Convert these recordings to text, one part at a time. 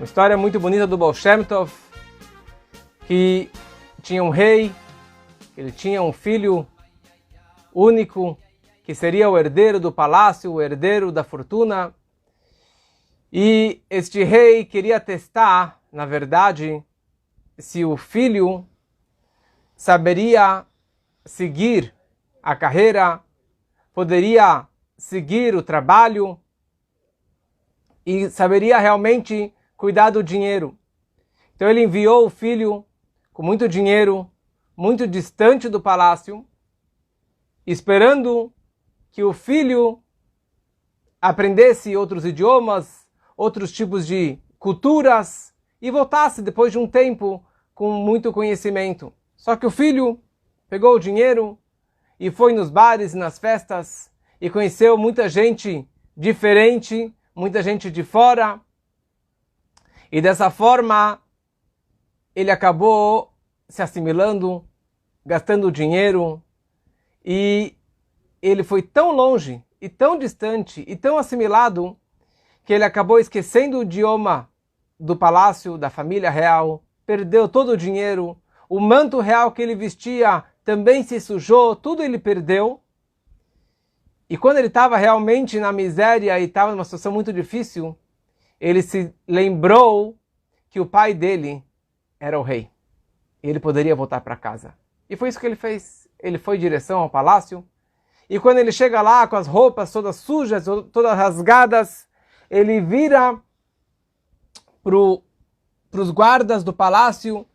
Uma história muito bonita do Baal Shem Tov, que tinha um rei, ele tinha um filho único, que seria o herdeiro do palácio, o herdeiro da fortuna. E este rei queria testar, na verdade, se o filho saberia seguir a carreira, poderia seguir o trabalho e saberia realmente cuidar do dinheiro. Então ele enviou o filho com muito dinheiro, muito distante do palácio, esperando que o filho aprendesse outros idiomas, outros tipos de culturas e voltasse depois de um tempo com muito conhecimento. Só que o filho pegou o dinheiro e foi nos bares e nas festas e conheceu muita gente diferente, muita gente de fora. E dessa forma, ele acabou se assimilando, gastando dinheiro, e ele foi tão longe, e tão distante, e tão assimilado, que ele acabou esquecendo o idioma do palácio, da família real, perdeu todo o dinheiro, o manto real que ele vestia também se sujou, tudo ele perdeu. E quando ele estava realmente na miséria e estava numa situação muito difícil, ele se lembrou que o pai dele era o rei. E ele poderia voltar para casa. E foi isso que ele fez. Ele foi em direção ao palácio. E quando ele chega lá com as roupas todas sujas, todas rasgadas, ele vira para os guardas do palácio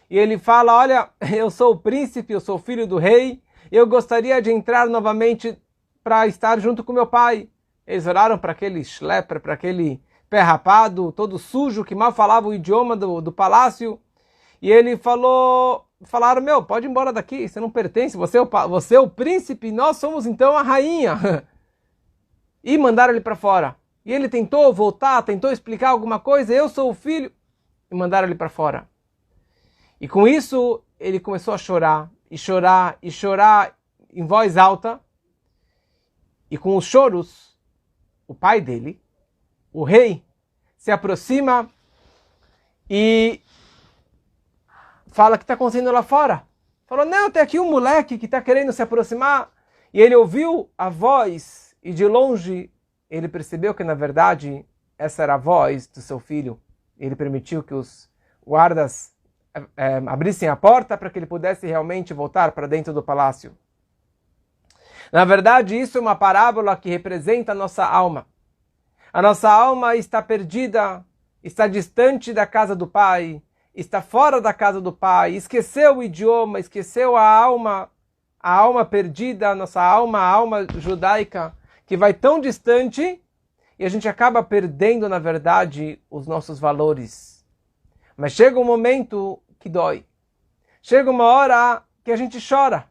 e ele fala: olha, eu sou o príncipe, eu sou o filho do rei, eu gostaria de entrar novamente para estar junto com meu pai. Eles olharam para aquele schlepper, para aquele pé rapado, todo sujo, que mal falava o idioma do palácio. E ele falaram: meu, pode ir embora daqui, você não pertence, você é o príncipe, nós somos então a rainha. E mandaram ele para fora. E ele tentou voltar, tentou explicar alguma coisa: eu sou o filho. E mandaram ele para fora. E com isso, ele começou a chorar, e chorar, e chorar em voz alta. E com os choros, o pai dele, o rei, se aproxima e fala: o que está acontecendo lá fora? Falou: não, tem aqui um moleque que está querendo se aproximar. E ele ouviu a voz e de longe ele percebeu que na verdade essa era a voz do seu filho. Ele permitiu que os guardas abrissem a porta para que ele pudesse realmente voltar para dentro do palácio. Na verdade, isso é uma parábola que representa a nossa alma. A nossa alma está perdida, está distante da casa do Pai, está fora da casa do Pai, esqueceu o idioma, esqueceu a alma perdida, a nossa alma, a alma judaica, que vai tão distante e a gente acaba perdendo, na verdade, os nossos valores. Mas chega um momento que dói. Chega uma hora que a gente chora.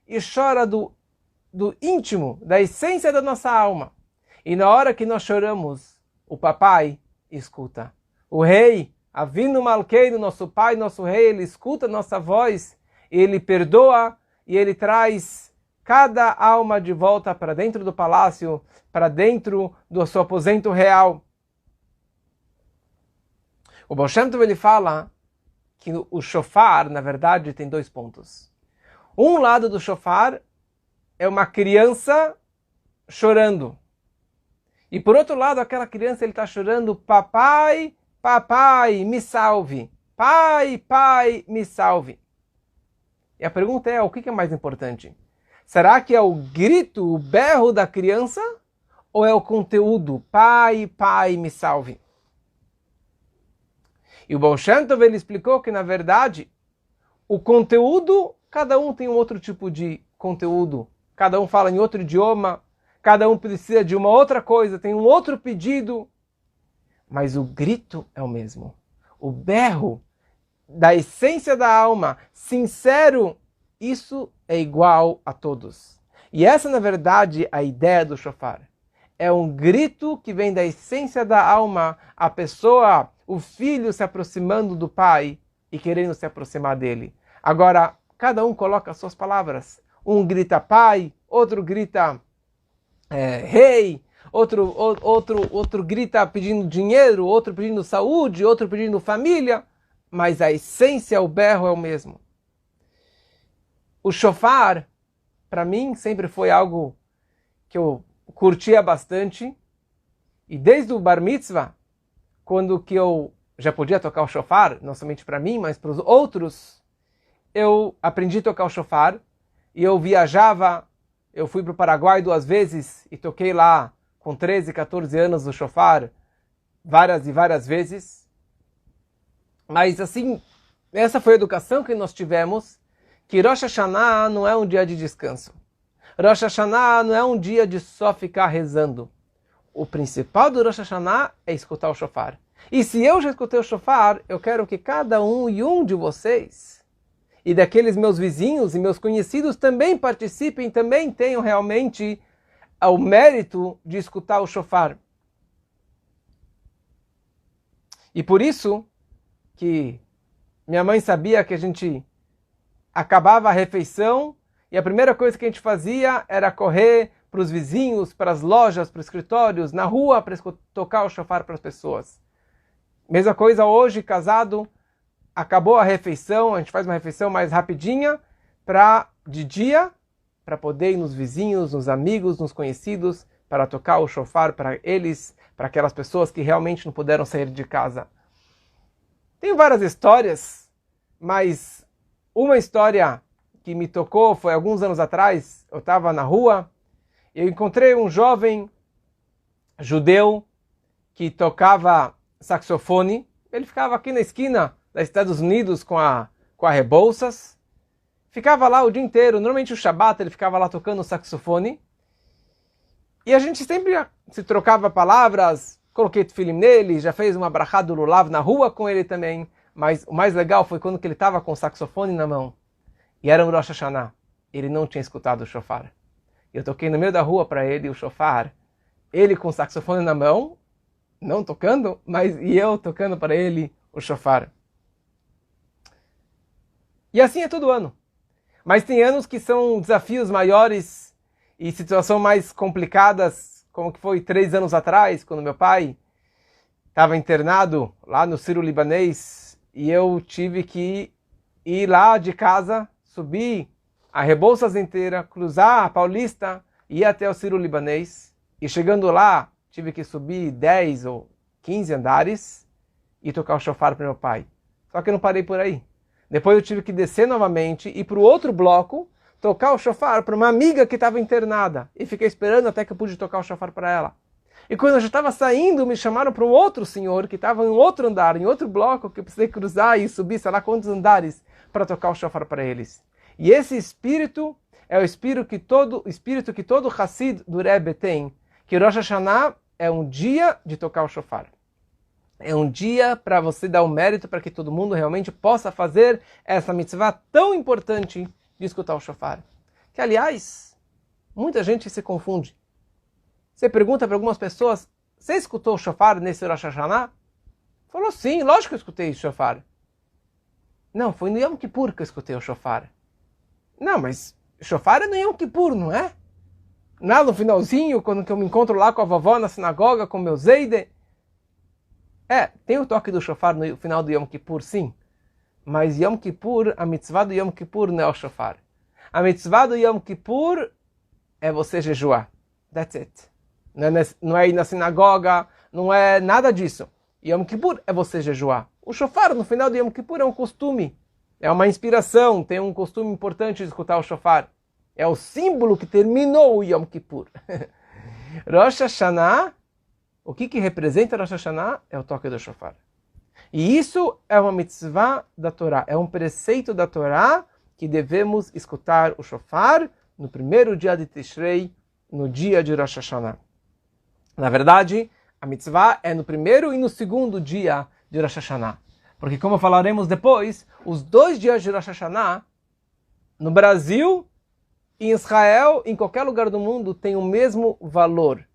E chora do íntimo, da essência da nossa alma. E na hora que nós choramos, o papai escuta. O rei, Avinu Malkeinu, nosso pai, nosso rei, ele escuta a nossa voz, ele perdoa e ele traz cada alma de volta para dentro do palácio, para dentro do seu aposento real. O Baal Shem Tov, ele fala que o shofar, na verdade, tem dois pontos. Um lado do shofar é uma criança chorando. E por outro lado, aquela criança, ele está chorando: papai, papai, me salve. Pai, pai, me salve. E a pergunta é: o que é mais importante? Será que é o grito, o berro da criança? Ou é o conteúdo: pai, pai, me salve? E o Baal Shem Tov, ele explicou que, na verdade, o conteúdo, cada um tem um outro tipo de conteúdo. Cada um fala em outro idioma, cada um precisa de uma outra coisa, tem um outro pedido. Mas o grito é o mesmo. O berro da essência da alma, sincero, isso é igual a todos. E essa, na verdade, a ideia do shofar. É um grito que vem da essência da alma, a pessoa, o filho se aproximando do pai e querendo se aproximar dele. Agora, cada um coloca as suas palavras. Um grita pai, outro grita rei, outro grita pedindo dinheiro, outro pedindo saúde, outro pedindo família, mas a essência, o berro é o mesmo. O shofar, para mim, sempre foi algo que eu curtia bastante, e desde o bar mitzvah, quando que eu já podia tocar o shofar, não somente para mim, mas para os outros, eu aprendi a tocar o shofar, e eu viajava, eu fui para o Paraguai 2 vezes, e toquei lá com 13, 14 anos o shofar, várias e várias vezes. Mas assim, essa foi a educação que nós tivemos, que Rosh Hashanah não é um dia de descanso. Rosh Hashanah não é um dia de só ficar rezando. O principal do Rosh Hashanah é escutar o shofar. E se eu já escutei o shofar, eu quero que cada um e um de vocês, e daqueles meus vizinhos e meus conhecidos também participem, também tenham realmente o mérito de escutar o shofar. E por isso que minha mãe sabia que a gente acabava a refeição e a primeira coisa que a gente fazia era correr para os vizinhos, para as lojas, para os escritórios, na rua, para tocar o shofar para as pessoas. Mesma coisa hoje, casado, acabou a refeição, a gente faz uma refeição mais rapidinha, de dia, para poder ir nos vizinhos, nos amigos, nos conhecidos, para tocar o shofar para eles, para aquelas pessoas que realmente não puderam sair de casa. Tem várias histórias, mas uma história que me tocou foi alguns anos atrás. Eu estava na rua e eu encontrei um jovem judeu que tocava saxofone. Ele ficava aqui na esquina dos Estados Unidos com a Rebouças. Ficava lá o dia inteiro. Normalmente o Shabbat ele ficava lá tocando saxofone. E a gente sempre se trocava palavras. Coloquei tefilim nele, já fez uma brachá do lulav na rua com ele também. Mas o mais legal foi quando ele estava com o saxofone na mão. E era um Rosh Hashanah. Ele não tinha escutado o shofar. Eu toquei no meio da rua para ele o shofar. Ele com o saxofone na mão, não tocando, e eu tocando para ele o shofar. E assim é todo ano. Mas tem anos que são desafios maiores e situações mais complicadas, como que foi 3 anos atrás, quando meu pai estava internado lá no Sírio-Libanês e eu tive que ir lá de casa, subir a Rebouças inteira, cruzar a Paulista, ir até o Sírio-Libanês. E chegando lá, tive que subir 10 ou 15 andares e tocar o shofar para meu pai. Só que eu não parei por aí. Depois eu tive que descer novamente e ir para o outro bloco, tocar o shofar para uma amiga que estava internada. E fiquei esperando até que eu pude tocar o shofar para ela. E quando eu já estava saindo, me chamaram para um outro senhor que estava em outro andar, em outro bloco, que eu precisei cruzar e subir, sei lá quantos andares, para tocar o shofar para eles. E esse espírito é o espírito que todo Hassid do Rebbe tem, que Rosh Hashanah é um dia de tocar o shofar. É um dia para você dar o mérito para que todo mundo realmente possa fazer essa mitzvah tão importante de escutar o shofar. Que, aliás, muita gente se confunde. Você pergunta para algumas pessoas, você escutou o shofar nesse Rosh Hashanah? Falou, sim, lógico que eu escutei o shofar. Não, foi no Yom Kippur que eu escutei o shofar. Não, mas shofar é no Yom Kippur, não é? Lá no finalzinho, quando eu me encontro lá com a vovó na sinagoga, com o meu Zeide. Tem o toque do shofar no final do Yom Kippur, sim. Mas Yom Kippur, a mitzvah do Yom Kippur não é o shofar. A mitzvah do Yom Kippur é você jejuar. That's it. Não é ir na sinagoga, não é nada disso. Yom Kippur é você jejuar. O shofar no final do Yom Kippur é um costume. É uma inspiração, tem um costume importante de escutar o shofar. É o símbolo que terminou o Yom Kippur. Rosh Hashanah, o que representa Rosh Hashanah? É o toque do shofar. E isso é uma mitzvah da Torá, é um preceito da Torá que devemos escutar o shofar no primeiro dia de Tishrei, no dia de Rosh Hashanah. Na verdade, a mitzvah é no primeiro e no segundo dia de Rosh Hashanah. Porque, como falaremos depois, os 2 dias de Rosh Hashanah, no Brasil, em Israel, em qualquer lugar do mundo, tem o mesmo valor.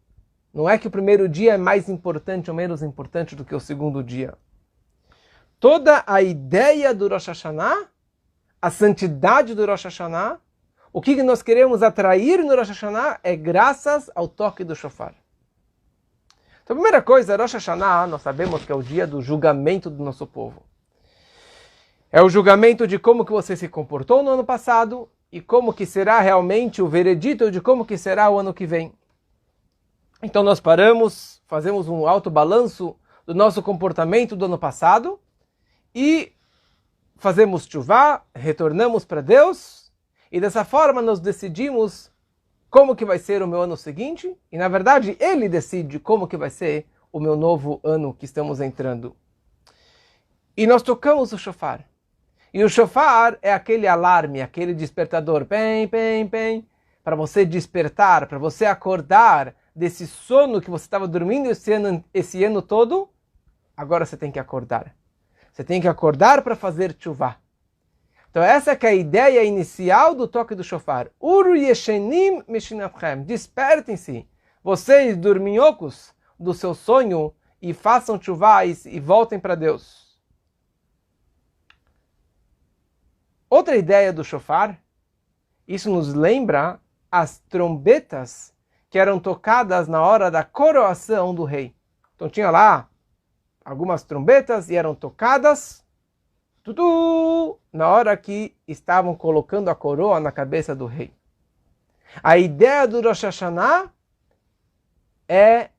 Não é que o primeiro dia é mais importante ou menos importante do que o segundo dia. Toda a ideia do Rosh Hashanah, a santidade do Rosh Hashanah, o que nós queremos atrair no Rosh Hashanah é graças ao toque do shofar. Então, a primeira coisa, Rosh Hashanah, nós sabemos que é o dia do julgamento do nosso povo. É o julgamento de como que você se comportou no ano passado e como que será realmente o veredito de como que será o ano que vem. Então nós paramos, fazemos um autobalanço do nosso comportamento do ano passado e fazemos tchuvá, retornamos para Deus e dessa forma nós decidimos como que vai ser o meu ano seguinte e na verdade Ele decide como que vai ser o meu novo ano que estamos entrando. E nós tocamos o shofar. E o shofar é aquele alarme, aquele despertador, pem, pem, pem, para você despertar, para você acordar desse sono que você estava dormindo esse ano todo, agora você tem que acordar. Você tem que acordar para fazer tchuvá. Então essa que é a ideia inicial do toque do shofar. Uru yeshenim mishinatchem. Despertem-se, vocês dorminhocos, do seu sonho e façam tchuvá e voltem para Deus. Outra ideia do shofar, isso nos lembra as trombetas que eram tocadas na hora da coroação do rei. Então tinha lá algumas trombetas e eram tocadas na hora que estavam colocando a coroa na cabeça do rei. A ideia do Rosh Hashanah é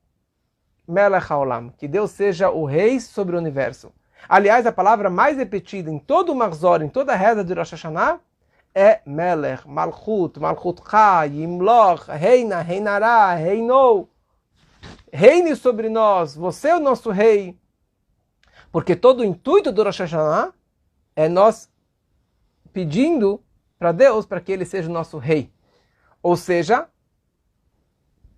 Melech HaOlam, que Deus seja o rei sobre o universo. Aliás, a palavra mais repetida em todo o Mahzor, em toda a reza de Rosh Hashanah, é Melech, Malchut, Malchutcha, Yimloch, Reina, Reinará, Reinou. Reine sobre nós, você é o nosso rei. Porque todo o intuito do Rosh Hashanah é nós pedindo para Deus para que Ele seja o nosso rei. Ou seja,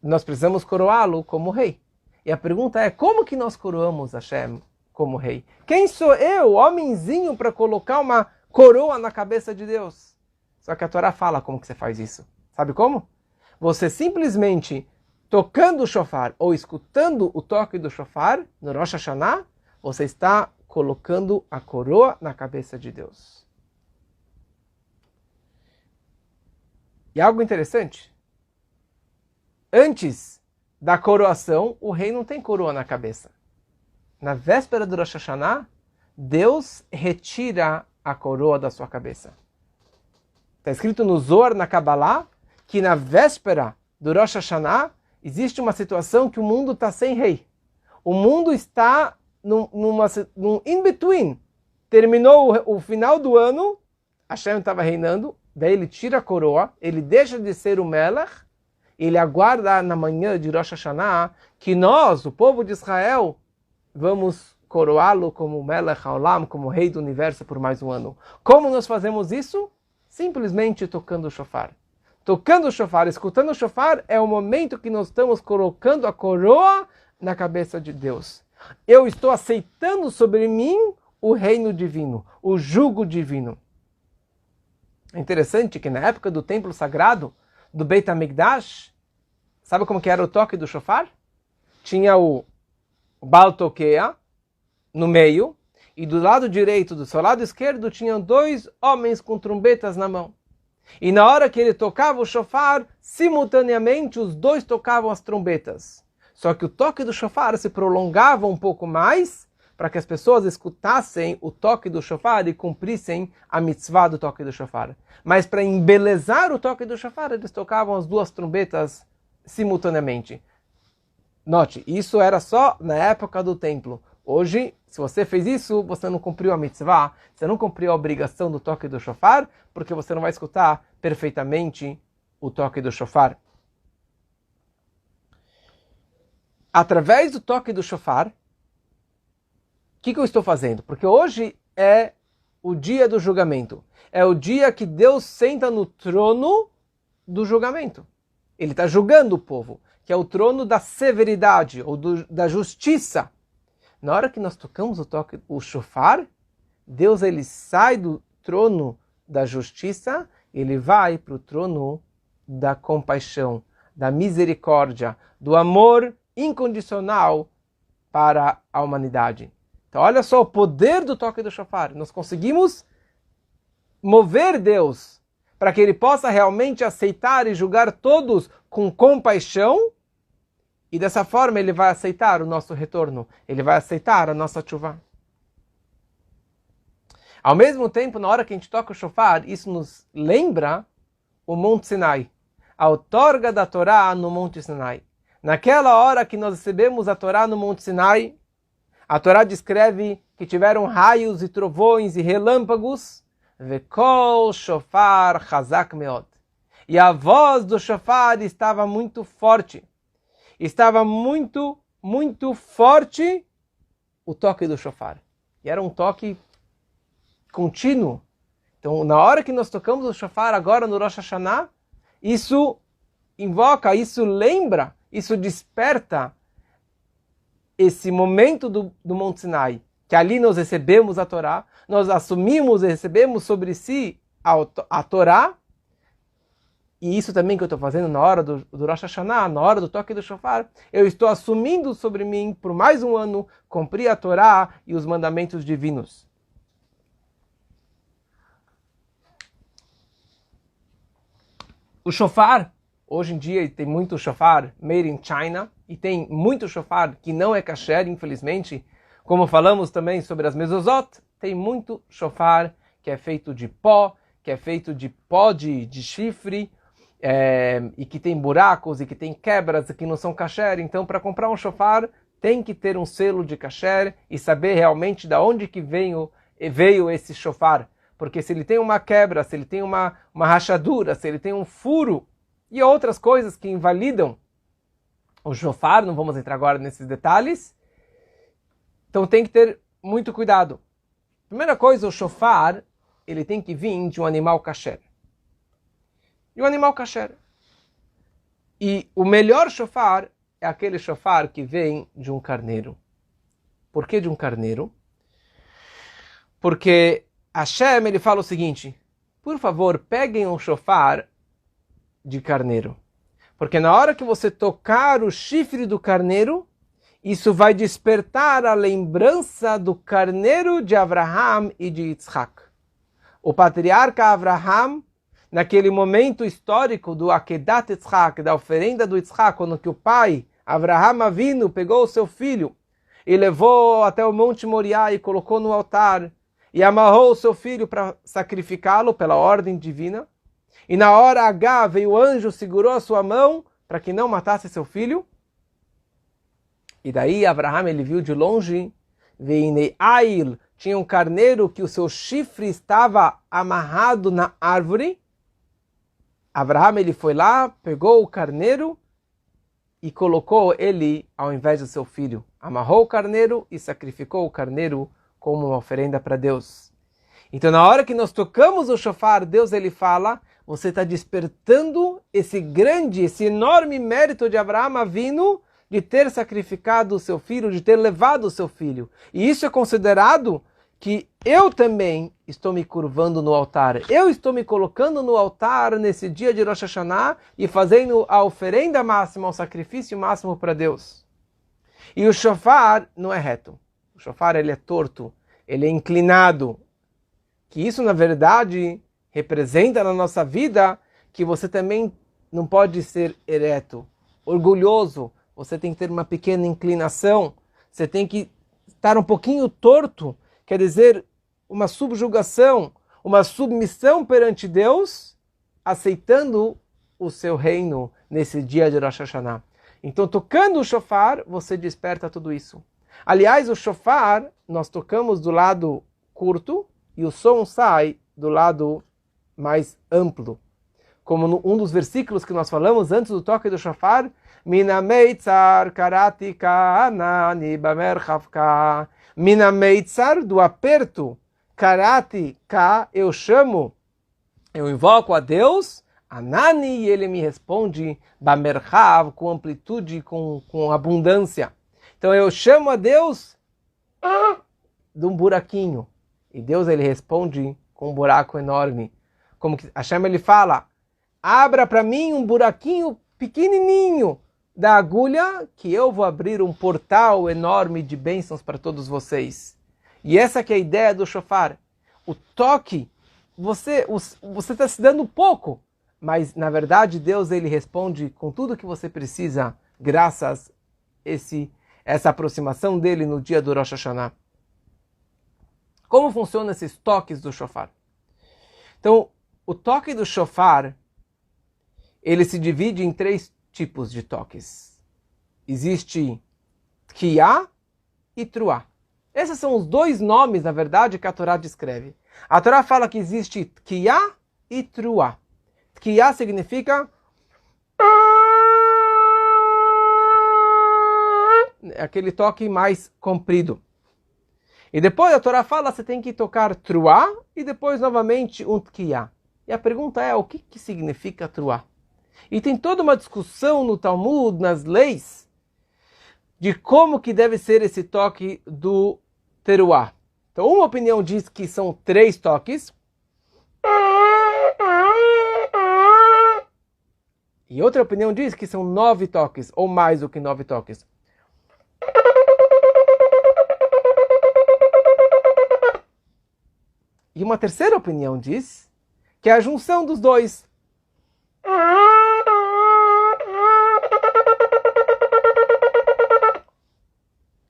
nós precisamos coroá-lo como rei. E a pergunta é, como que nós coroamos Hashem como rei? Quem sou eu, homenzinho, para colocar uma coroa na cabeça de Deus? Só que a Torá fala como que você faz isso. Sabe como? Você simplesmente tocando o shofar ou escutando o toque do shofar no Rosh Hashanah, você está colocando a coroa na cabeça de Deus. E algo interessante. Antes da coroação, o rei não tem coroa na cabeça. Na véspera do Rosh Hashanah, Deus retira a coroa da sua cabeça. Está escrito no Zohar, na Kabbalah, que na véspera do Rosh Hashanah existe uma situação que o mundo está sem rei. O mundo está num in-between. Terminou o final do ano, Hashem estava reinando, daí ele tira a coroa, ele deixa de ser o Melech, ele aguarda na manhã de Rosh Hashanah que nós, o povo de Israel, vamos coroá-lo como Melech HaOlam, como rei do universo por mais um ano. Como nós fazemos isso? Simplesmente tocando o shofar. Tocando o shofar, escutando o shofar, é o momento que nós estamos colocando a coroa na cabeça de Deus. Eu estou aceitando sobre mim o reino divino, o jugo divino. É interessante que na época do templo sagrado, do Beit HaMikdash, sabe como que era o toque do shofar? Tinha o Baal Toqueia no meio, e do lado direito, do seu lado esquerdo, tinham dois homens com trombetas na mão. E na hora que ele tocava o shofar, simultaneamente os dois tocavam as trombetas. Só que o toque do shofar se prolongava um pouco mais, para que as pessoas escutassem o toque do shofar e cumprissem a mitzvah do toque do shofar. Mas para embelezar o toque do shofar, eles tocavam as duas trombetas simultaneamente. Note, isso era só na época do templo. Hoje, se você fez isso, você não cumpriu a mitzvah, você não cumpriu a obrigação do toque do shofar, porque você não vai escutar perfeitamente o toque do shofar. Através do toque do shofar, o que eu estou fazendo? Porque hoje é o dia do julgamento. É o dia que Deus senta no trono do julgamento. Ele está julgando o povo, que é o trono da severidade, ou da justiça. Na hora que nós tocamos o shofar, Deus ele sai do trono da justiça, ele vai para o trono da compaixão, da misericórdia, do amor incondicional para a humanidade. Então olha só o poder do toque do shofar. Nós conseguimos mover Deus para que ele possa realmente aceitar e julgar todos com compaixão E dessa forma ele vai aceitar o nosso retorno. Ele vai aceitar a nossa tshuva. Ao mesmo tempo, na hora que a gente toca o shofar, isso nos lembra o Monte Sinai. A outorga da Torá no Monte Sinai. Naquela hora que nós recebemos a Torá no Monte Sinai, a Torá descreve que tiveram raios e trovões e relâmpagos. Vekol shofar chazak meod. E a voz do shofar estava muito forte. Estava muito, muito forte o toque do shofar. E era um toque contínuo. Então, na hora que nós tocamos o shofar agora no Rosh Hashanah, isso invoca, isso lembra, isso desperta esse momento do Monte Sinai, que ali nós recebemos a Torá, nós assumimos e recebemos sobre si a Torá, e isso também que eu estou fazendo na hora do Rosh Hashanah, na hora do toque do shofar, eu estou assumindo sobre mim, por mais um ano, cumprir a Torá e os mandamentos divinos. O shofar, hoje em dia tem muito shofar made in China, e tem muito shofar que não é kasher, infelizmente. Como falamos também sobre as mezuzot, tem muito shofar que é feito de pó, que é feito de pó de chifre, e que tem buracos, e que tem quebras, e que não são kasher. Então, para comprar um shofar, tem que ter um selo de kasher e saber realmente de onde que veio esse shofar. Porque se ele tem uma quebra, se ele tem uma rachadura, se ele tem um furo e outras coisas que invalidam o shofar, não vamos entrar agora nesses detalhes, então tem que ter muito cuidado. Primeira coisa, o shofar, ele tem que vir de um animal kasher. De um animal kasher. E o melhor shofar é aquele shofar que vem de um carneiro. Por que de um carneiro? Porque Hashem, ele fala o seguinte: por favor, peguem um shofar de carneiro. Porque na hora que você tocar o chifre do carneiro, isso vai despertar a lembrança do carneiro de Abraham e de Yitzhak. O patriarca Abraham, naquele momento histórico do Akedat Yitzhak, da oferenda do Yitzhak, quando que o pai, Abraham Avinu, pegou o seu filho e levou até o Monte Moriá e colocou no altar, e amarrou o seu filho para sacrificá-lo pela ordem divina. E na hora H veio o anjo, segurou a sua mão para que não matasse seu filho. E daí Abraham, ele viu de longe, tinha um carneiro que o seu chifre estava amarrado na árvore. Abraham, ele foi lá, pegou o carneiro e colocou ele ao invés do seu filho. Amarrou o carneiro e sacrificou o carneiro como uma oferenda para Deus. Então, na hora que nós tocamos o shofar, Deus, ele fala, você está despertando esse enorme mérito de Abraham Avinu de ter sacrificado o seu filho, de ter levado o seu filho. E isso é considerado que eu também estou me curvando no altar. Eu estou me colocando no altar nesse dia de Rosh Hashanah e fazendo a oferenda máxima, o sacrifício máximo para Deus. E o shofar não é reto. O shofar, ele é torto, ele é inclinado. Que isso, na verdade, representa na nossa vida que você também não pode ser ereto, orgulhoso. Você tem que ter uma pequena inclinação. Você tem que estar um pouquinho torto. Quer dizer, uma subjugação, uma submissão perante Deus, aceitando o seu reino nesse dia de Rosh Hashanah. Então, tocando o shofar, você desperta tudo isso. Aliás, o shofar, nós tocamos do lado curto e o som sai do lado mais amplo. Como um dos versículos que nós falamos antes do toque do shofar, Mina meitzar karati ka'anani bamerchavka. Mina meitzar, do aperto, karati ka, eu chamo, eu invoco a Deus, anani, e ele me responde, bamerchav, com amplitude, com abundância. Então eu chamo a Deus de um buraquinho. E Deus, ele responde com um buraco enorme. Como que Hashem, ele fala, abra para mim um buraquinho pequenininho da agulha, que eu vou abrir um portal enorme de bênçãos para todos vocês. E essa que é a ideia do shofar. O toque, você está se dando pouco, mas na verdade Deus, ele responde com tudo que você precisa, graças essa aproximação dele no dia do Rosh Hashanah. Como funcionam esses toques do shofar? Então, o toque do shofar, ele se divide em 3 tipos de toques. Existe Tkiyah e Truah. Esses são os 2 nomes, na verdade, que a Torá descreve. A Torá fala que existe Tkiyah e Truah. Tkiyah significa aquele toque mais comprido. E depois a Torá fala que você tem que tocar Truah e depois novamente um Tkiyah. E a pergunta é, o que significa Truah? E tem toda uma discussão no Talmud, nas leis, de como que deve ser esse toque do Teruah. Então uma opinião diz que são 3 toques. E outra opinião diz que são 9 toques, ou mais do que 9 toques. E uma terceira opinião diz que é a junção dos 2.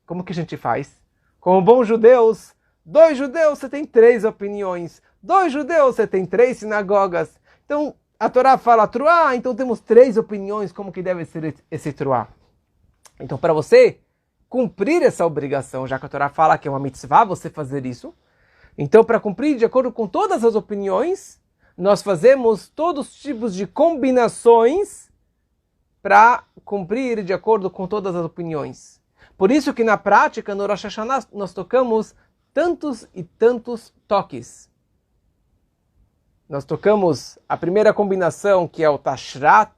Como que a gente faz? Como bons judeus, 2 judeus você tem 3 opiniões. 2 judeus você tem 3 sinagogas. Então a Torá fala Truah, então temos 3 opiniões como que deve ser esse Truah. Então para você cumprir essa obrigação, já que a Torá fala que é uma mitzvah você fazer isso, então, para cumprir de acordo com todas as opiniões, nós fazemos todos os tipos de combinações para cumprir de acordo com todas as opiniões. Por isso que na prática, no Rosh Hashanah, nós tocamos tantos e tantos toques. Nós tocamos a primeira combinação, que é o Tashrat,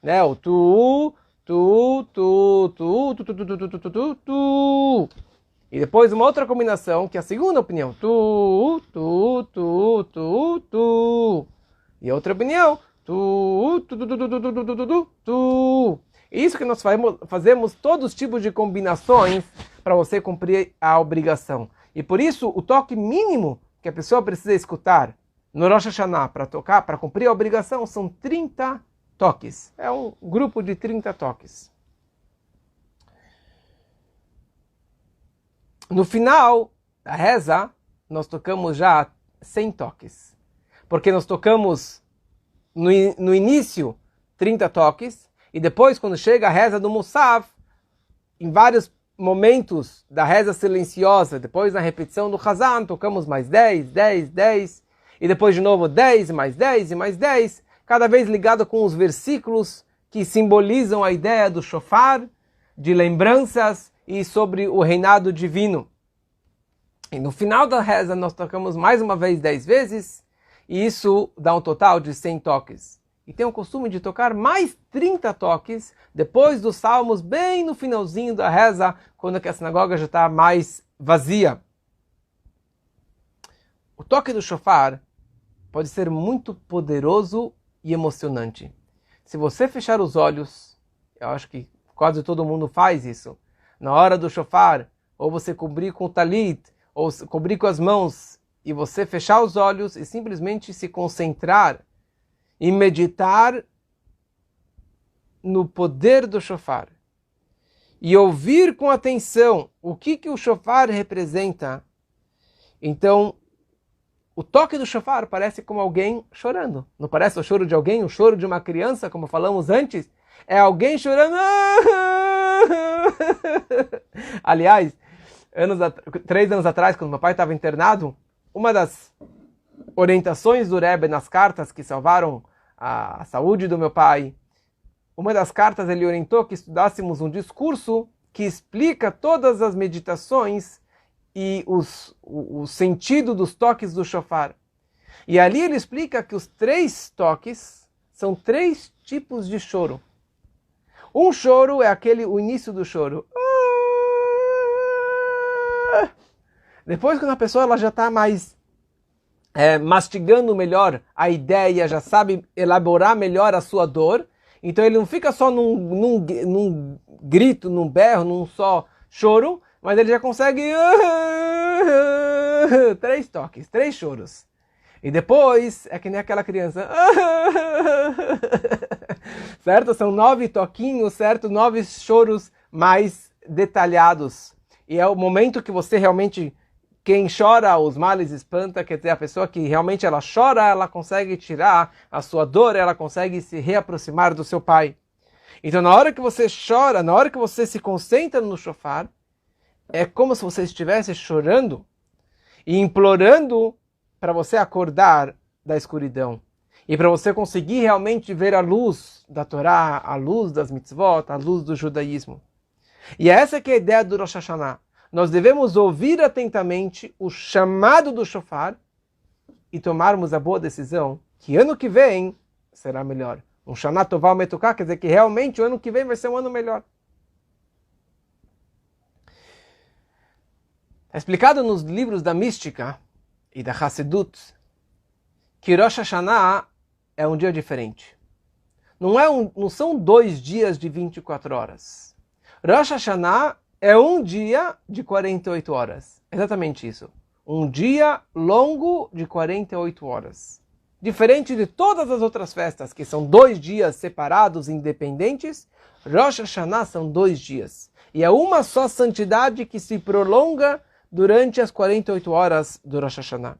né? O tu, tu, tu, tu, tu, tu, tu, tu, tu, tu, tu, tu. E depois uma outra combinação, que é a segunda opinião. Tu, tu, tu, tu, tu. E outra opinião. Tu, tu, tu, tu, tu, tu, tu, tu, tu, tu, tu. Isso que nós fazemos todos os tipos de combinações para você cumprir a obrigação. E por isso, o toque mínimo que a pessoa precisa escutar no Rosh Hashanah para tocar, para cumprir a obrigação, são 30 toques. É um grupo de 30 toques. No final da reza, nós tocamos já 100 toques. Porque nós tocamos no início 30 toques, e depois, quando chega a reza do Musaf, em vários momentos da reza silenciosa, depois na repetição do Hazan, tocamos mais 10, 10, 10, e depois de novo 10, mais 10 e mais 10, cada vez ligado com os versículos que simbolizam a ideia do shofar, de lembranças, e sobre o reinado divino. E no final da reza nós tocamos mais uma vez 10 vezes, e isso dá um total de 100 toques. E tem o costume de tocar mais 30 toques, depois dos salmos, bem no finalzinho da reza, quando a sinagoga já está mais vazia. O toque do shofar pode ser muito poderoso e emocionante. Se você fechar os olhos, eu acho que quase todo mundo faz isso, na hora do shofar, ou você cobrir com o talit, ou cobrir com as mãos, e você fechar os olhos e simplesmente se concentrar e meditar no poder do shofar. E ouvir com atenção o que o shofar representa. Então, o toque do shofar parece como alguém chorando. Não parece o choro de alguém, o choro de uma criança, como falamos antes? É alguém chorando. Aliás, 3 anos atrás, quando meu pai estava internado, uma das orientações do Rebbe nas cartas que salvaram a saúde do meu pai, uma das cartas ele orientou que estudássemos um discurso que explica todas as meditações e o sentido dos toques do shofar. E ali ele explica que os 3 toques são 3 tipos de choro. Um choro é o início do choro. Depois, quando a pessoa ela já está mais mastigando melhor a ideia, já sabe elaborar melhor a sua dor, então ele não fica só num grito, num berro, num só choro, mas ele já consegue 3 toques, 3 choros. E depois é que nem aquela criança. Certo? São 9 toquinhos, certo? 9 choros mais detalhados. E é o momento que você realmente, quem chora, os males espanta, quer dizer, a pessoa que realmente ela chora, ela consegue tirar a sua dor, ela consegue se reaproximar do seu pai. Então, na hora que você chora, na hora que você se concentra no shofar, é como se você estivesse chorando e implorando para você acordar da escuridão. E para você conseguir realmente ver a luz da Torá, a luz das mitzvot, a luz do judaísmo. E essa que é a ideia do Rosh Hashanah. Nós devemos ouvir atentamente o chamado do shofar e tomarmos a boa decisão que ano que vem será melhor. Um Shana Tová Metuká, quer dizer que realmente o ano que vem vai ser um ano melhor. É explicado nos livros da mística e da Hassidut que Rosh Hashanah é um dia diferente. Não são 2 dias de 24 horas. Rosh Hashanah é um dia de 48 horas. Exatamente isso. Um dia longo de 48 horas. Diferente de todas as outras festas, que são 2 dias separados, independentes, Rosh Hashanah são 2 dias. E é uma só santidade que se prolonga durante as 48 horas do Rosh Hashanah.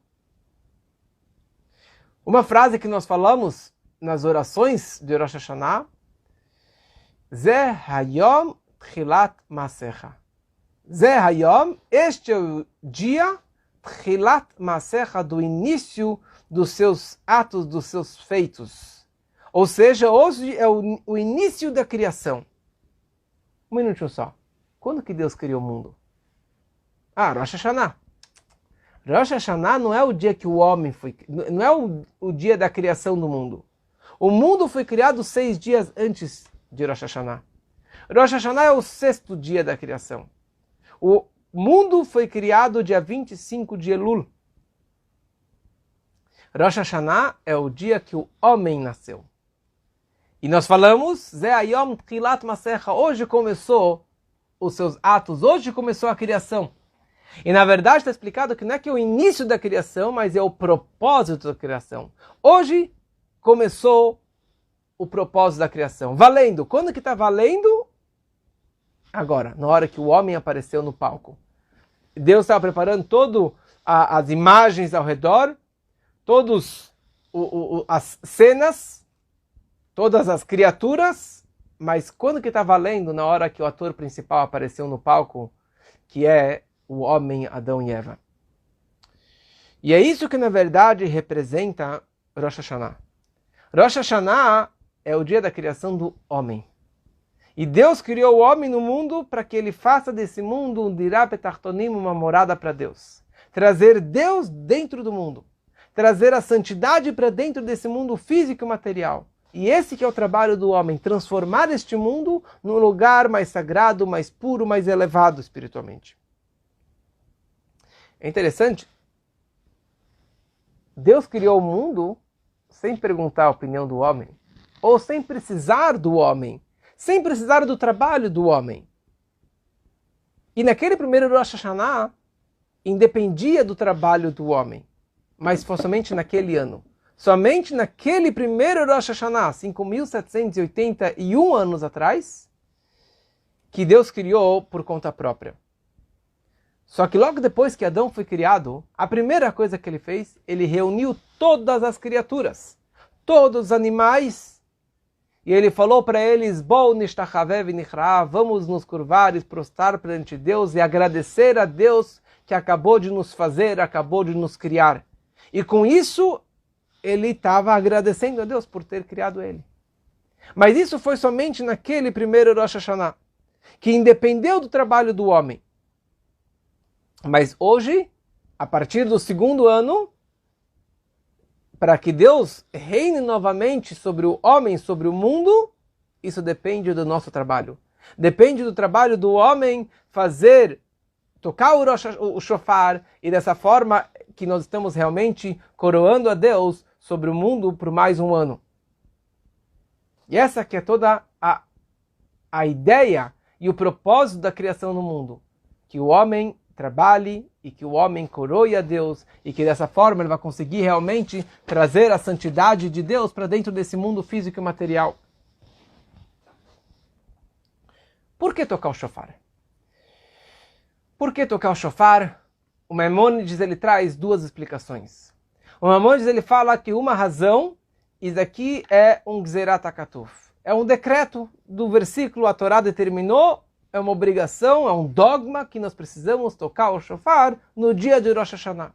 Uma frase que nós falamos nas orações de Rosh Hashanah, Ze Hayom Tchilat Masecha. Ze Hayom, este é o dia Tchilat Masecha, do início dos seus atos, dos seus feitos. Ou seja, hoje é o início da criação. Um minutinho só. Quando que Deus criou o mundo? Rosh Hashanah. Rosh Hashanah não é o dia que o homem foi... Não é o dia da criação do mundo. O mundo foi criado 6 dias antes de Rosh Hashanah. Rosh Hashanah é o 6º dia da criação. O mundo foi criado dia 25 de Elul. Rosh Hashanah é o dia que o homem nasceu. E nós falamos, Ze Hayom Tchilat Masecha, hoje começou os seus atos, hoje começou a criação. E na verdade está explicado que não é que é o início da criação, mas é o propósito da criação. Hoje começou o propósito da criação. Valendo. Quando que está valendo? Agora, na hora que o homem apareceu no palco. Deus estava preparando todas as imagens ao redor, todas as cenas, todas as criaturas, mas quando que está valendo? Na hora que o ator principal apareceu no palco, que é o homem Adão e Eva. E é isso que na verdade representa Rosh Hashanah. Rosh Hashanah é o dia da criação do homem. E Deus criou o homem no mundo para que ele faça desse mundo um dirá betartonim, uma morada para Deus. Trazer Deus dentro do mundo. Trazer a santidade para dentro desse mundo físico e material. E esse que é o trabalho do homem, transformar este mundo num lugar mais sagrado, mais puro, mais elevado espiritualmente. É interessante. Deus criou o mundo sem perguntar a opinião do homem, ou sem precisar do homem, sem precisar do trabalho do homem. E naquele primeiro Rosh Hashanah, independia do trabalho do homem, mas foi somente naquele ano. Somente naquele primeiro Rosh Hashanah, 5.781 anos atrás, que Deus criou por conta própria. Só que logo depois que Adão foi criado, a primeira coisa que ele fez, ele reuniu todas as criaturas, todos os animais, e ele falou para eles, vamos nos curvar e prostrar perante Deus e agradecer a Deus que acabou de nos fazer, acabou de nos criar. E com isso, ele estava agradecendo a Deus por ter criado ele. Mas isso foi somente naquele primeiro Rosh Hashanah, que independeu do trabalho do homem. Mas hoje, a partir do 2º ano, para que Deus reine novamente sobre o homem, sobre o mundo, isso depende do nosso trabalho. Depende do trabalho do homem tocar o shofar, e dessa forma que nós estamos realmente coroando a Deus sobre o mundo por mais um ano. E essa que é toda a ideia e o propósito da criação no mundo. Que o homem trabalhe e que o homem coroe a Deus e que dessa forma ele vai conseguir realmente trazer a santidade de Deus para dentro desse mundo físico e material. Por que tocar o shofar? Por que tocar o shofar? O Maimônides ele traz duas explicações. O Maimônides ele fala que uma razão, isso aqui é um Gzerat HaKatuv. É um decreto do versículo, a Torá determinou, é uma obrigação, é um dogma que nós precisamos tocar o shofar no dia de Rosh Hashanah.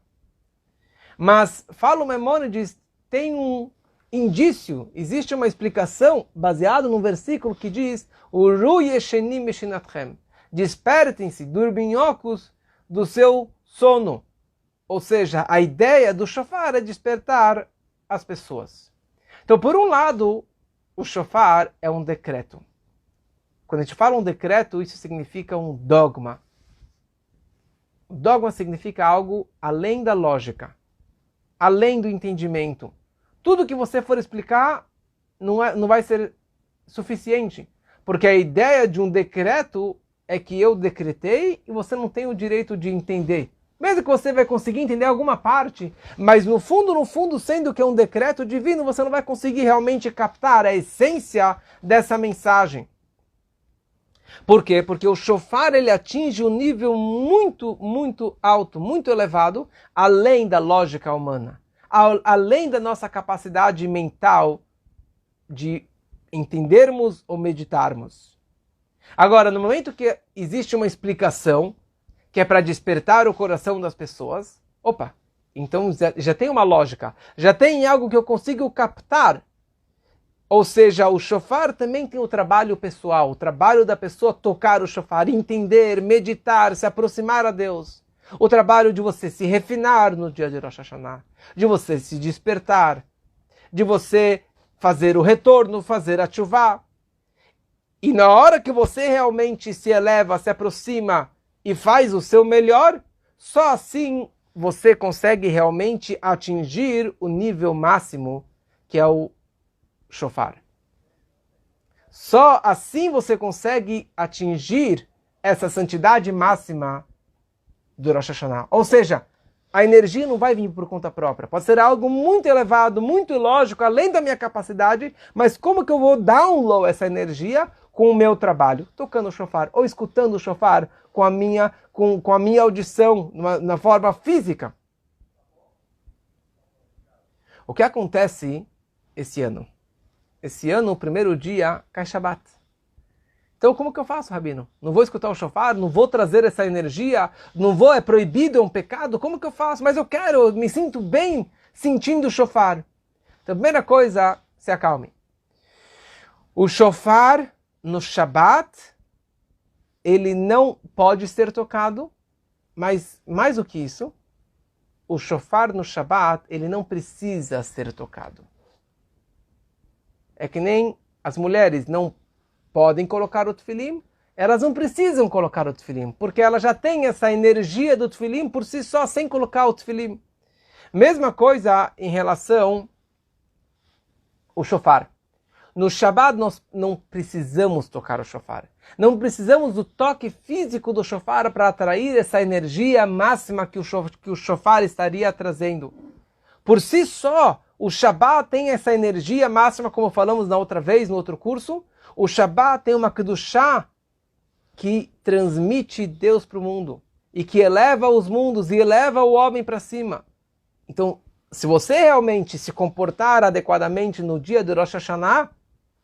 Mas, fala o Maimônides, tem um indício, existe uma explicação baseada num versículo que diz Uru yeshenim meshinatchem. Despertem-se, dorminhocos, do seu sono. Ou seja, a ideia do shofar é despertar as pessoas. Então, por um lado, o shofar é um decreto. Quando a gente fala um decreto, isso significa um dogma. O dogma significa algo além da lógica, além do entendimento. Tudo que você for explicar não vai ser suficiente. Porque a ideia de um decreto é que eu decretei e você não tem o direito de entender. Mesmo que você vai conseguir entender alguma parte, mas no fundo, sendo que é um decreto divino, você não vai conseguir realmente captar a essência dessa mensagem. Por quê? Porque o shofar ele atinge um nível muito, muito alto, muito elevado, além da lógica humana, além da nossa capacidade mental de entendermos ou meditarmos. Agora, no momento que existe uma explicação, que é para despertar o coração das pessoas, então já tem uma lógica, já tem algo que eu consigo captar. Ou seja, o shofar também tem o trabalho pessoal, o trabalho da pessoa tocar o shofar, entender, meditar, se aproximar a Deus. O trabalho de você se refinar no dia de Rosh Hashanah, de você se despertar, de você fazer o retorno, fazer a tshuvá. E na hora que você realmente se eleva, se aproxima e faz o seu melhor, só assim você consegue realmente atingir o nível máximo, que é o shofar. Só assim você consegue atingir essa santidade máxima do Rosh Hashanah. Ou seja, a energia não vai vir por conta própria. Pode ser algo muito elevado, muito ilógico, além da minha capacidade, mas como que eu vou download essa energia com o meu trabalho? Tocando o shofar, ou escutando o shofar com a minha audição, na forma física. O que acontece esse ano? Esse ano, o primeiro dia, cai Shabbat. Então, como que eu faço, Rabino? Não vou escutar o shofar? Não vou trazer essa energia? Não vou? É proibido? É um pecado? Como que eu faço? Mas eu quero, eu me sinto bem sentindo o shofar. Então, a primeira coisa, se acalme. O shofar, no Shabbat, ele não pode ser tocado, mas mais do que isso, o shofar no Shabbat, ele não precisa ser tocado. É que nem as mulheres não podem colocar o tefilim, elas não precisam colocar o tefilim, porque elas já têm essa energia do tefilim por si só, sem colocar o tefilim. Mesma coisa em relação ao shofar. No Shabbat nós não precisamos tocar o shofar. Não precisamos do toque físico do shofar para atrair essa energia máxima que o shofar estaria trazendo. Por si só, o Shabbat tem essa energia máxima, como falamos na outra vez, no outro curso. O Shabbat tem uma Kedushá que transmite Deus para o mundo. E que eleva os mundos e eleva o homem para cima. Então, se você realmente se comportar adequadamente no dia do Rosh Hashanah,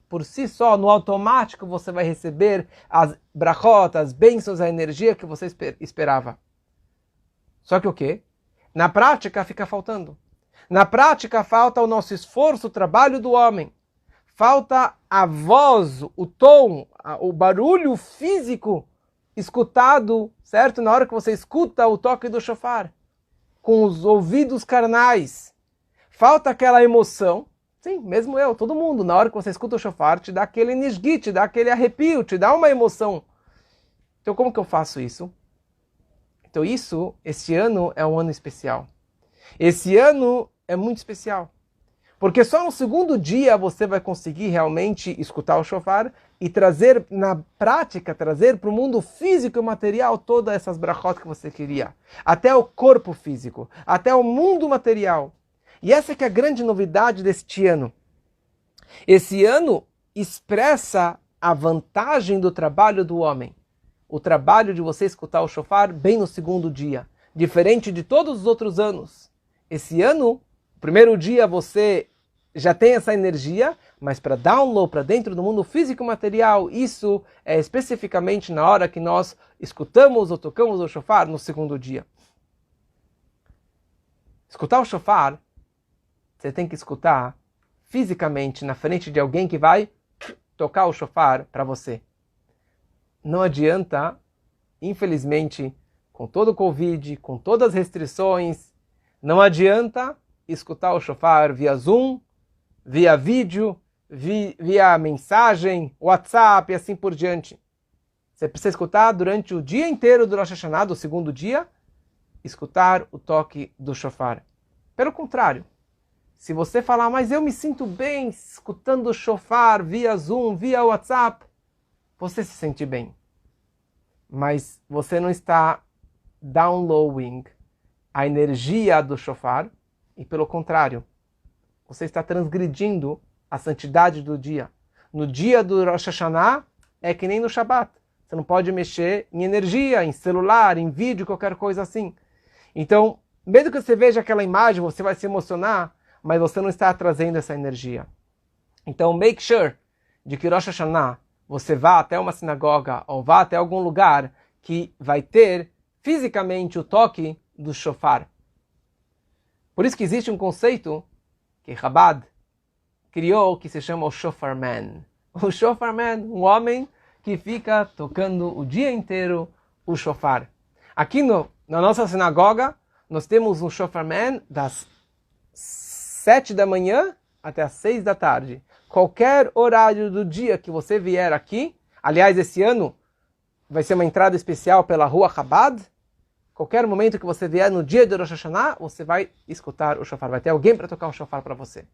por si só, no automático, você vai receber as brachot, as bênçãos, a energia que você esperava. Só que o quê? Na prática fica faltando. Na prática falta o nosso esforço, o trabalho do homem. Falta a voz, o tom, o barulho físico escutado, certo? Na hora que você escuta o toque do shofar, com os ouvidos carnais. Falta aquela emoção. Sim, mesmo eu, todo mundo, na hora que você escuta o shofar, te dá aquele nisgui, te dá aquele arrepio, te dá uma emoção. Então como que eu faço isso? Então esse ano é um ano especial. Esse ano é muito especial. Porque só no segundo dia você vai conseguir realmente escutar o shofar e trazer, na prática, trazer para o mundo físico e material todas essas brachot que você queria. Até o corpo físico, até o mundo material. E essa que é a grande novidade deste ano. Esse ano expressa a vantagem do trabalho do homem. O trabalho de você escutar o shofar bem no segundo dia. Diferente de todos os outros anos. Esse ano, o primeiro dia você já tem essa energia, mas para download, para dentro do mundo físico e material, isso é especificamente na hora que nós escutamos ou tocamos o shofar no segundo dia. Escutar o shofar, você tem que escutar fisicamente na frente de alguém que vai tocar o shofar para você. Não adianta, infelizmente, com todo o Covid, com todas as restrições, não adianta escutar o shofar via Zoom, via vídeo, via mensagem, WhatsApp e assim por diante. Você precisa escutar durante o dia inteiro do Rosh Hashanah, do segundo dia, escutar o toque do shofar. Pelo contrário, se você falar, mas eu me sinto bem escutando o shofar via Zoom, via WhatsApp, você se sente bem. Mas você não está downloading a energia do shofar e pelo contrário, você está transgredindo a santidade do dia. No dia do Rosh Hashanah é que nem no Shabbat. Você não pode mexer em energia, em celular, em vídeo, qualquer coisa assim. Então, mesmo que você veja aquela imagem, você vai se emocionar, mas você não está trazendo essa energia. Então, make sure de que Rosh Hashanah você vá até uma sinagoga ou vá até algum lugar que vai ter fisicamente o toque do shofar. Por isso que existe um conceito que Chabad criou que se chama o Shofar Man. O Shofar Man, um homem que fica tocando o dia inteiro o shofar. Aqui na nossa sinagoga, nós temos um Shofar Man das 7 da manhã até as 6 da tarde. Qualquer horário do dia que você vier aqui, aliás, esse ano vai ser uma entrada especial pela rua Chabad, qualquer momento que você vier no dia do Rosh Hashanah, você vai escutar o shofar. Vai ter alguém para tocar o shofar para você.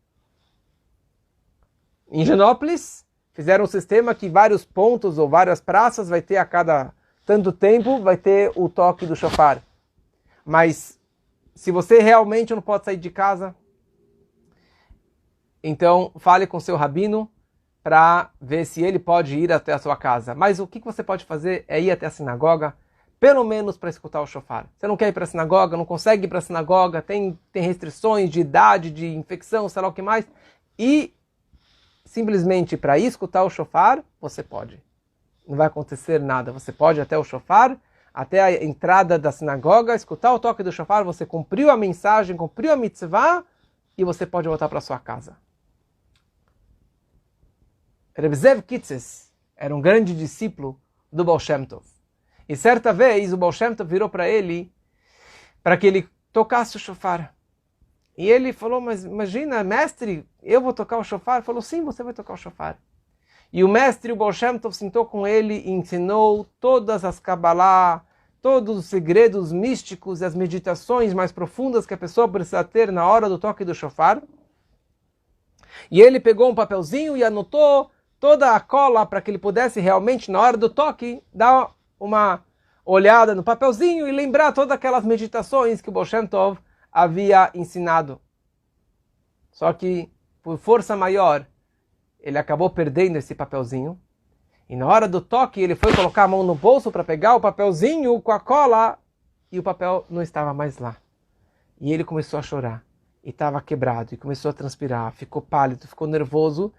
Em Genópolis, fizeram um sistema que vários pontos ou várias praças vai ter a cada tanto tempo, vai ter o toque do shofar. Mas se você realmente não pode sair de casa, então fale com seu rabino para ver se ele pode ir até a sua casa. Mas o que você pode fazer é ir até a sinagoga, pelo menos para escutar o shofar. Você não quer ir para a sinagoga, não consegue ir para a sinagoga, tem restrições de idade, de infecção, sei lá o que mais. E simplesmente para ir escutar o shofar, você pode. Não vai acontecer nada. Você pode ir até o shofar, até a entrada da sinagoga, escutar o toque do shofar, você cumpriu a mensagem, cumpriu a mitzvah, e você pode voltar para sua casa. Reb Zev Kitzes era um grande discípulo do Baal Shem Tov. E certa vez o Baal Shem Tov virou para ele, para que ele tocasse o shofar. E ele falou, mas imagina, mestre, eu vou tocar o shofar? Ele falou, sim, você vai tocar o shofar. E o mestre, o Baal Shem Tov, sentou com ele e ensinou todas as Kabbalah, todos os segredos místicos e as meditações mais profundas que a pessoa precisa ter na hora do toque do shofar. E ele pegou um papelzinho e anotou toda a cola para que ele pudesse realmente, na hora do toque, dar uma olhada no papelzinho e lembrar todas aquelas meditações que o Baal Shem Tov havia ensinado. Só que, por força maior, ele acabou perdendo esse papelzinho. E na hora do toque, ele foi colocar a mão no bolso para pegar o papelzinho com a cola e o papel não estava mais lá. E ele começou a chorar. E estava quebrado, e começou a transpirar, ficou pálido, ficou nervoso.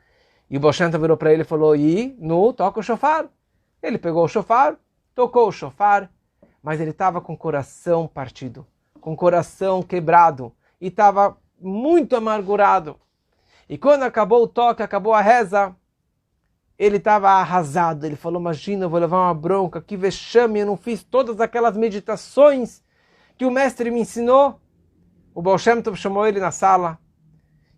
E o Baal Shem Tov virou para ele e falou, toca o shofar. Ele pegou o shofar, tocou o shofar, mas ele estava com o coração partido, com o coração quebrado, e estava muito amargurado. E quando acabou o toque, acabou a reza, ele estava arrasado. Ele falou, imagina, eu vou levar uma bronca, que vexame, eu não fiz todas aquelas meditações que o mestre me ensinou. O Baal Shem Tov chamou ele na sala,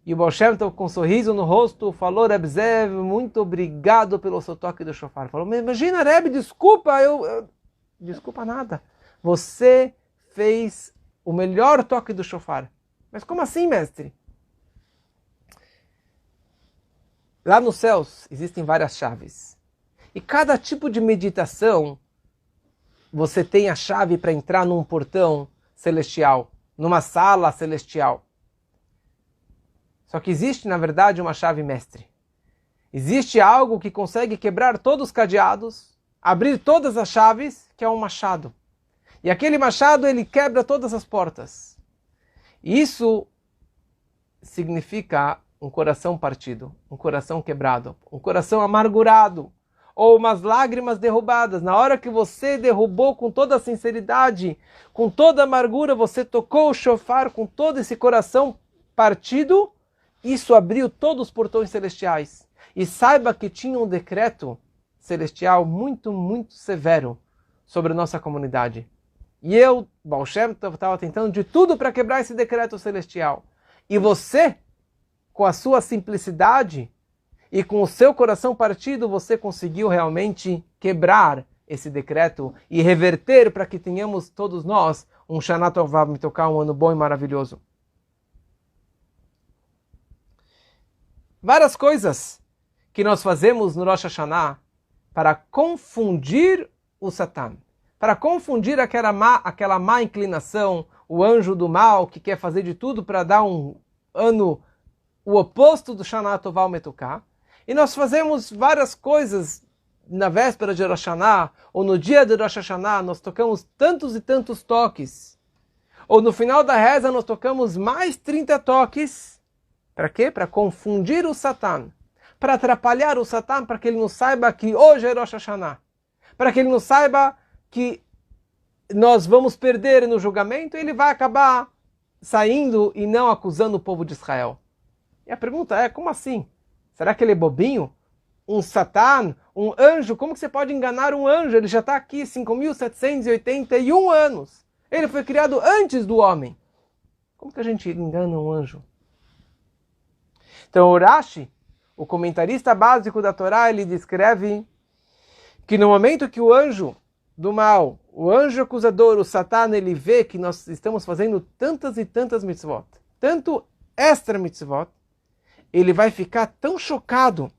e o Baal Shem Tov, com um sorriso no rosto, falou, Reb Zev, muito obrigado pelo seu toque do shofar. Falou, imagina, Reb, desculpa, desculpa nada. Você fez o melhor toque do shofar. Mas como assim, mestre? Lá nos céus existem várias chaves. E cada tipo de meditação, você tem a chave para entrar num portão celestial, numa sala celestial. Só que existe, na verdade, uma chave mestre. Existe algo que consegue quebrar todos os cadeados, abrir todas as chaves, que é um machado. E aquele machado, ele quebra todas as portas. Isso significa um coração partido, um coração quebrado, um coração amargurado, ou umas lágrimas derrubadas. Na hora que você derrubou com toda a sinceridade, com toda a amargura, você tocou o shofar com todo esse coração partido, isso abriu todos os portões celestiais. E saiba que tinha um decreto celestial muito, muito severo sobre a nossa comunidade. E eu, Baal Shem Tov, estava tentando de tudo para quebrar esse decreto celestial. E você, com a sua simplicidade e com o seu coração partido, você conseguiu realmente quebrar esse decreto e reverter para que tenhamos todos nós um Shana Tová Mitoká, um ano bom e maravilhoso. Várias coisas que nós fazemos no Rosh Hashanah para confundir o Satan, para confundir aquela má inclinação, o anjo do mal que quer fazer de tudo para dar um ano o oposto do Shana Tová Mitoká. E nós fazemos várias coisas na véspera de Rosh Hashanah, ou no dia de Rosh Hashanah, nós tocamos tantos e tantos toques. Ou no final da reza nós tocamos mais 30 toques. Para quê? Para confundir o Satan. Para atrapalhar o Satan, para que ele não saiba que hoje é Rosh Hashanah. Para que ele não saiba que nós vamos perder no julgamento, e ele vai acabar saindo e não acusando o povo de Israel. E a pergunta é, como assim? Será que ele é bobinho? Um Satan, um anjo, como que você pode enganar um anjo? Ele já está aqui 5.781 anos. Ele foi criado antes do homem. Como que a gente engana um anjo? Então, o Rashi, o comentarista básico da Torá, ele descreve que no momento que o anjo do mal, o anjo acusador, o Satan, ele vê que nós estamos fazendo tantas e tantas mitzvot, tanto extra mitzvot, ele vai ficar tão chocado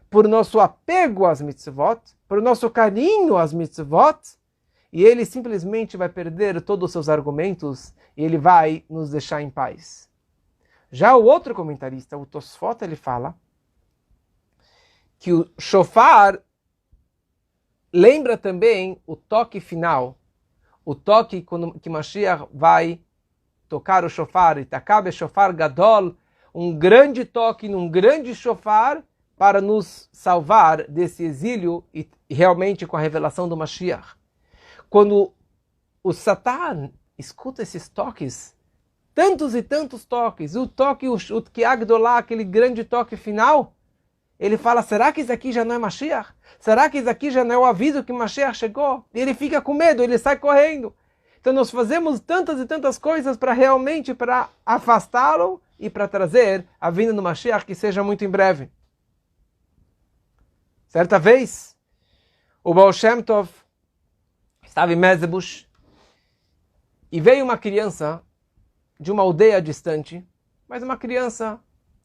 por nosso apego às mitzvot, por nosso carinho às mitzvot, e ele simplesmente vai perder todos os seus argumentos e ele vai nos deixar em paz. Já o outro comentarista, o Tosfot, ele fala que o shofar lembra também o toque final, o toque quando que Mashiach vai tocar o shofar, Itakabe shofar gadol, um grande toque num grande shofar para nos salvar desse exílio e realmente com a revelação do Mashiach. Quando o Satan escuta esses toques, tantos e tantos toques, o toque, o Kiagdolá, aquele grande toque final, ele fala, será que isso aqui já não é Mashiach? Será que isso aqui já não é o aviso que Mashiach chegou? E ele fica com medo, ele sai correndo. Então nós fazemos tantas e tantas coisas para realmente para afastá-lo e para trazer a vinda do Mashiach que seja muito em breve. Certa vez, o Baal Shem Tov estava em Mezebush e veio uma criança de uma aldeia distante, mas uma criança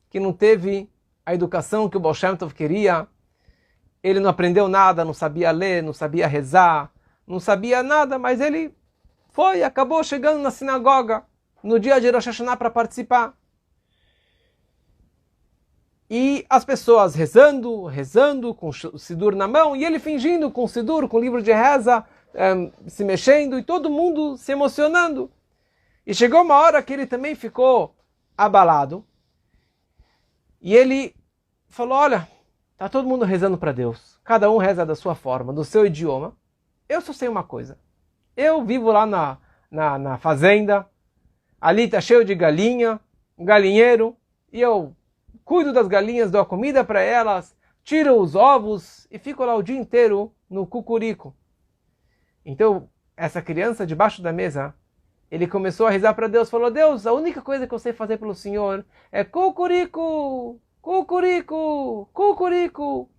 que não teve a educação que o Baal Shem Tov queria. Ele não aprendeu nada, não sabia ler, não sabia rezar, não sabia nada, mas ele acabou chegando na sinagoga no dia de Rosh Hashanah para participar. E as pessoas rezando, com o Sidur na mão, e ele fingindo com o Sidur, com o livro de reza, se mexendo, e todo mundo se emocionando. E chegou uma hora que ele também ficou abalado, e ele falou, olha, está todo mundo rezando para Deus, cada um reza da sua forma, do seu idioma, eu só sei uma coisa, eu vivo lá na fazenda, ali está cheio de galinha, um galinheiro, e eu cuido das galinhas, dou a comida para elas, tiro os ovos e fico lá o dia inteiro no cucurico. Então, essa criança debaixo da mesa, ele começou a rezar para Deus, falou, Deus, a única coisa que eu sei fazer pelo Senhor é cucurico, cucurico, cucurico.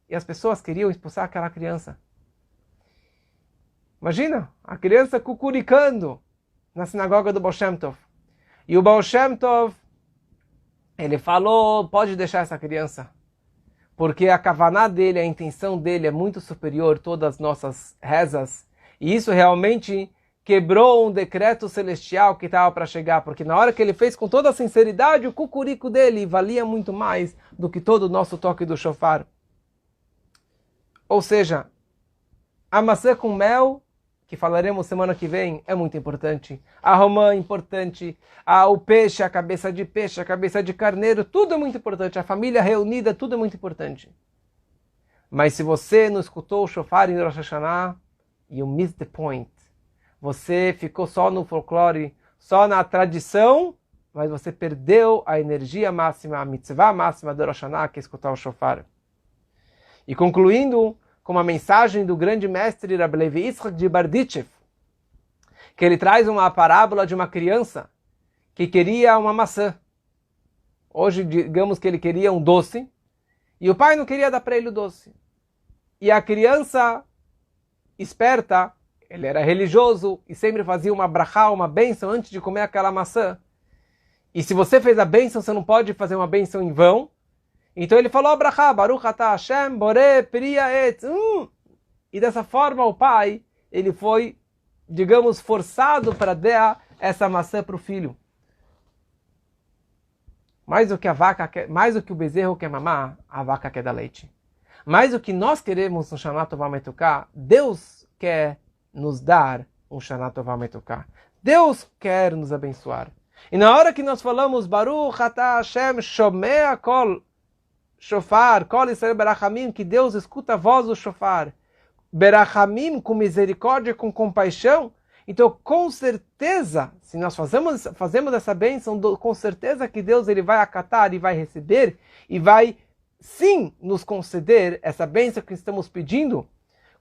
E as pessoas queriam expulsar aquela criança. Imagina, a criança cucuricando na sinagoga do Baal Shem Tov. E o Baal Shem Tov, ele falou, pode deixar essa criança, porque a kavaná dele, a intenção dele é muito superior a todas as nossas rezas, e isso realmente quebrou um decreto celestial que estava para chegar, porque na hora que ele fez com toda a sinceridade, o cucurico dele valia muito mais do que todo o nosso toque do shofar. Ou seja, a maçã com mel, que falaremos semana que vem, é muito importante. A romã é importante. O peixe, a cabeça de peixe, a cabeça de carneiro, tudo é muito importante. A família reunida, tudo é muito importante. Mas se você não escutou o shofar em Rosh Hashanah, you missed the point. Você ficou só no folclore, só na tradição, mas você perdeu a energia máxima, a mitzvah máxima do Rosh Hashanah, que é escutar o shofar. E concluindo com uma mensagem do grande mestre Rabbi Levi Yitzchak de Berditchev, que ele traz uma parábola de uma criança que queria uma maçã. Hoje, digamos que ele queria um doce, e o pai não queria dar para ele o doce. E a criança esperta, ele era religioso e sempre fazia uma brachá, uma bênção antes de comer aquela maçã. E se você fez a bênção, você não pode fazer uma bênção em vão. Então ele falou, brachá, Baruch atah Hashem, boré, priya etz. E dessa forma o pai, ele foi, digamos, forçado para dar essa maçã para o filho. Mais do que a vaca, mais do que o bezerro quer mamar, a vaca quer dar leite. Mais do que nós queremos um Shana Tová Metuká, Deus quer nos dar um Shana Tová Metuká. Deus quer nos abençoar. E na hora que nós falamos Baruch atah Hashem shomea kol shofar, kol Yisrael berachamim, que Deus escuta a voz do shofar, berachamim, com misericórdia, com compaixão, então com certeza, se nós fazemos essa bênção, com certeza que Deus ele vai acatar e vai receber e vai sim nos conceder essa bênção que estamos pedindo,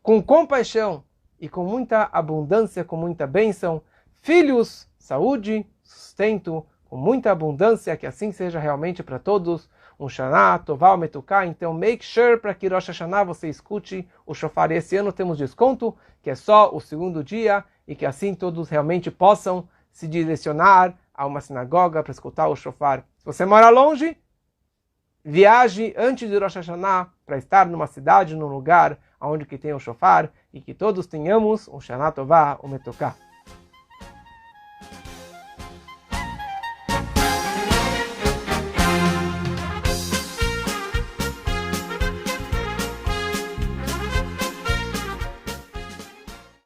com compaixão e com muita abundância, com muita bênção, filhos, saúde, sustento, com muita abundância, que assim seja realmente para todos, um Shana Tová Metuká. Então make sure para que Rosh Hashanah você escute o shofar. E esse ano temos desconto, que é só o segundo dia, e que assim todos realmente possam se direcionar a uma sinagoga para escutar o shofar. Se você mora longe, viaje antes de Rosh Hashanah para estar numa cidade, num lugar onde que tem o shofar, e que todos tenhamos um Shana Tová Metuká.